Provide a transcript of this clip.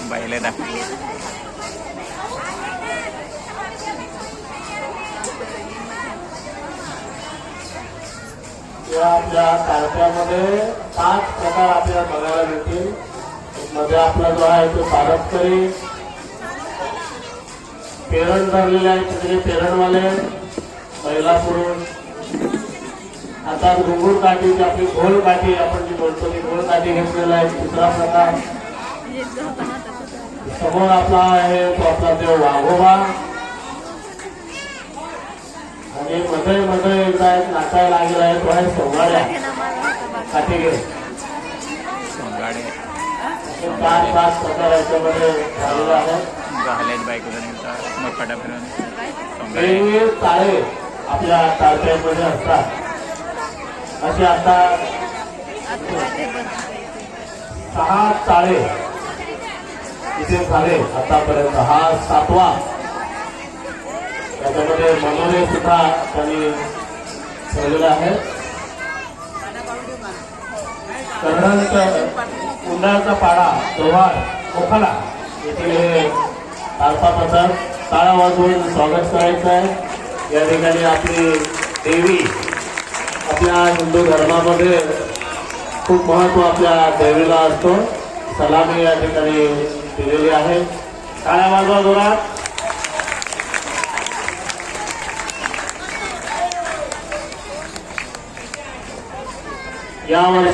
बैले दाखवले. आपल्या कारत्यामध्ये 5 प्रकार आपल्याला बघायला मिळतील. मध्ये आपला जो आहे तो पारंपरिक पेरण धरलेले आहे, तिकडे पेरणवाले महिला पुरुष. आता घुंगूर काठीची आपली घोल काठी आपण जी बोलतो ती घोल काठी घेतलेला आहे. दुसरा प्रकार समोर आपला आहे तो आपला देव वाघोबा. आणि मध्ये मध्ये एकदा एक नाचायला लागलेला आहे तो आहे सोंगाड्या काठी घे. 4-5 प्रकार याच्यामध्ये झालेला आहे. वेगवेगळे ताळे आपल्या तारखेमध्ये असतात. असे आता 6 ताळे इथे झाले आतापर्यंत. हा 7वा. त्याच्यामध्ये मनोरे सुद्धा त्यांनी ठेवलेला आहे. उन्हाळ्याचा पाडा जोहार मोखाडा येथील हे तारपा पथक टाळा वाजवून स्वागत करायचं आहे. या ठिकाणी आपली देवी, आपल्या हिंदू धर्मामध्ये खूप महत्व आपल्या देवीला असतो. सलामी या ठिकाणी दिलेली आहे. टाळ्या वाजवा जोरात. या वर्षी